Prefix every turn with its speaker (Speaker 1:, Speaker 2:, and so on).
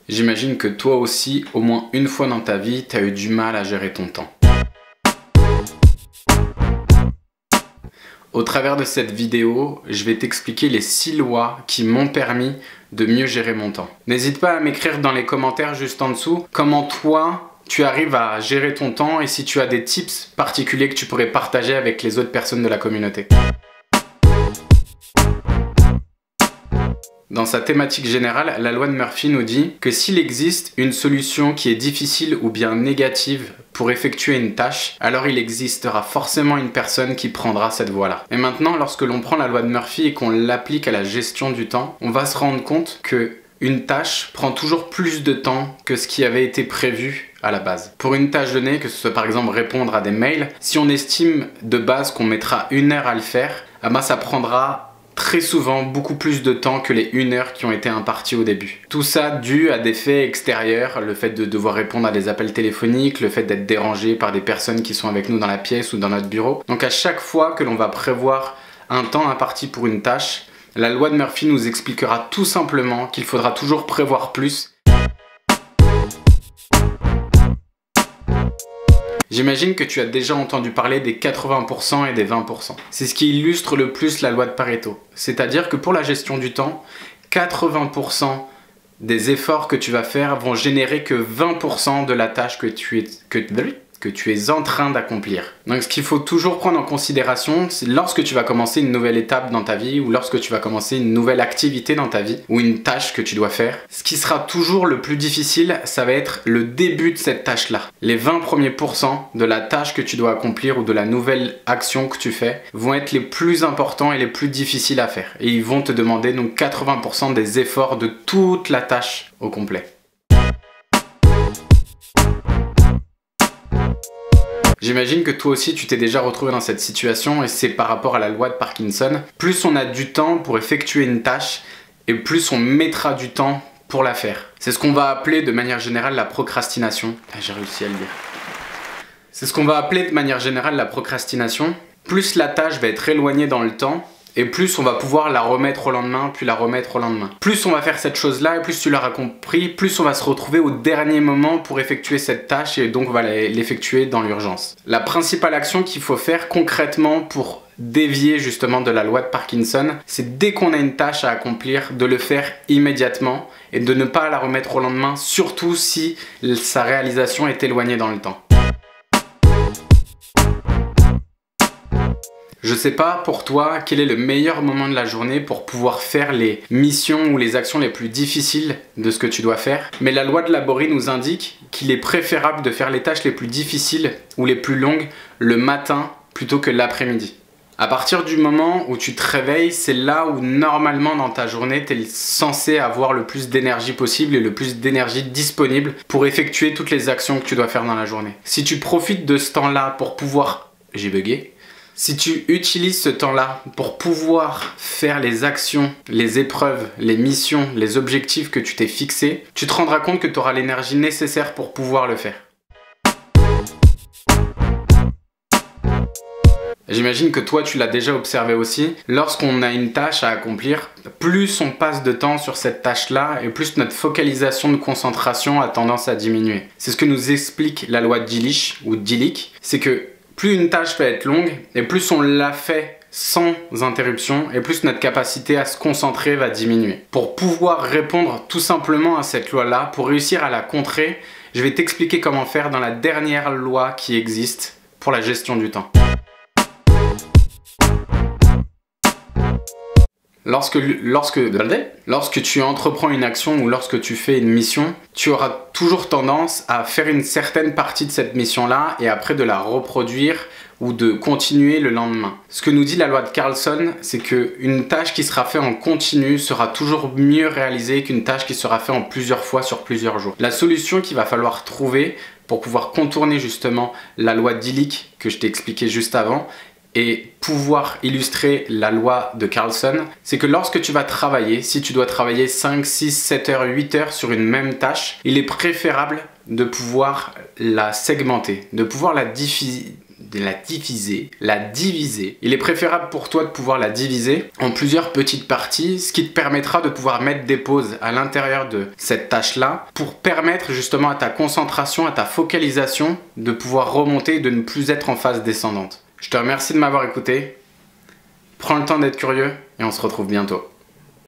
Speaker 1: J'imagine que toi aussi, au moins une fois dans ta vie, tu as eu du mal à gérer ton temps. Au travers de cette vidéo, je vais t'expliquer les 6 lois qui m'ont permis de mieux gérer mon temps. N'hésite pas à m'écrire dans les commentaires juste en dessous comment toi, tu arrives à gérer ton temps et si tu as des tips particuliers que tu pourrais partager avec les autres personnes de la communauté. Dans sa thématique générale, la loi de Murphy nous dit que s'il existe une solution qui est difficile ou bien négative pour effectuer une tâche, alors il existera forcément une personne qui prendra cette voie-là. Et maintenant, lorsque l'on prend la loi de Murphy et qu'on l'applique à la gestion du temps, on va se rendre compte que une tâche prend toujours plus de temps que ce qui avait été prévu à la base. Pour une tâche donnée, que ce soit par exemple répondre à des mails, si on estime de base qu'on mettra 1 heure à le faire, ça prendra très souvent beaucoup plus de temps que les 1 heure qui ont été imparties au début. Tout ça dû à des faits extérieurs, le fait de devoir répondre à des appels téléphoniques, le fait d'être dérangé par des personnes qui sont avec nous dans la pièce ou dans notre bureau. Donc à chaque fois que l'on va prévoir un temps imparti pour une tâche, la loi de Murphy nous expliquera tout simplement qu'il faudra toujours prévoir plus. J'imagine que tu as déjà entendu parler des 80% et des 20%. C'est ce qui illustre le plus la loi de Pareto. C'est-à-dire que pour la gestion du temps, 80% des efforts que tu vas faire vont générer que 20% de la tâche que tu es en train d'accomplir. Donc ce qu'il faut toujours prendre en considération, c'est lorsque tu vas commencer une nouvelle étape dans ta vie ou lorsque tu vas commencer une nouvelle activité dans ta vie ou une tâche que tu dois faire, ce qui sera toujours le plus difficile, ça va être le début de cette tâche-là. Les 20 premiers pourcents de la tâche que tu dois accomplir ou de la nouvelle action que tu fais vont être les plus importants et les plus difficiles à faire. Et ils vont te demander donc 80% des efforts de toute la tâche au complet. J'imagine que toi aussi tu t'es déjà retrouvé dans cette situation et c'est par rapport à la loi de Parkinson. Plus on a du temps pour effectuer une tâche et plus on mettra du temps pour la faire. C'est ce qu'on va appeler de manière générale la procrastination. Ah, j'ai réussi à le dire. C'est ce qu'on va appeler de manière générale la procrastination. Plus la tâche va être éloignée dans le temps, et plus on va pouvoir la remettre au lendemain, puis la remettre au lendemain. Plus on va faire cette chose-là, et plus tu l'auras compris, plus on va se retrouver au dernier moment pour effectuer cette tâche, et donc on va l'effectuer dans l'urgence. La principale action qu'il faut faire concrètement pour dévier justement de la loi de Parkinson, c'est dès qu'on a une tâche à accomplir, de le faire immédiatement, et de ne pas la remettre au lendemain, surtout si sa réalisation est éloignée dans le temps. Je sais pas pour toi quel est le meilleur moment de la journée pour pouvoir faire les missions ou les actions les plus difficiles de ce que tu dois faire, mais la loi de Laborie nous indique qu'il est préférable de faire les tâches les plus difficiles ou les plus longues le matin plutôt que l'après-midi. À partir du moment où tu te réveilles, c'est là où normalement dans ta journée, tu es censé avoir le plus d'énergie possible et le plus d'énergie disponible pour effectuer toutes les actions que tu dois faire dans la journée. Si tu profites de ce temps-là pour pouvoir... J'ai bugué. Si tu utilises ce temps-là pour pouvoir faire les actions, les épreuves, les missions, les objectifs que tu t'es fixés, tu te rendras compte que tu auras l'énergie nécessaire pour pouvoir le faire. J'imagine que toi tu l'as déjà observé aussi, lorsqu'on a une tâche à accomplir, plus on passe de temps sur cette tâche-là et plus notre focalisation de concentration a tendance à diminuer. C'est ce que nous explique la loi de Delitzsch ou Dilic, c'est que plus une tâche peut être longue et plus on l'a fait sans interruption et plus notre capacité à se concentrer va diminuer. Pour pouvoir répondre tout simplement à cette loi-là, pour réussir à la contrer, je vais t'expliquer comment faire dans la dernière loi qui existe pour la gestion du temps. Lorsque tu entreprends une action ou lorsque tu fais une mission, tu auras toujours tendance à faire une certaine partie de cette mission-là et après de la reproduire ou de continuer le lendemain. Ce que nous dit la loi de Carlson, c'est qu'une tâche qui sera faite en continu sera toujours mieux réalisée qu'une tâche qui sera faite en plusieurs fois sur plusieurs jours. La solution qu'il va falloir trouver pour pouvoir contourner justement la loi Dilic que je t'ai expliqué juste avant, et pouvoir illustrer la loi de Carlson, c'est que lorsque tu vas travailler, si tu dois travailler 5, 6, 7 heures, 8 heures sur une même tâche, il est préférable de pouvoir la segmenter, de pouvoir la la diviser. Il est préférable pour toi de pouvoir la diviser en plusieurs petites parties, ce qui te permettra de pouvoir mettre des pauses à l'intérieur de cette tâche-là pour permettre justement à ta concentration, à ta focalisation de pouvoir remonter et de ne plus être en phase descendante. Je te remercie de m'avoir écouté. Prends le temps d'être curieux et on se retrouve bientôt.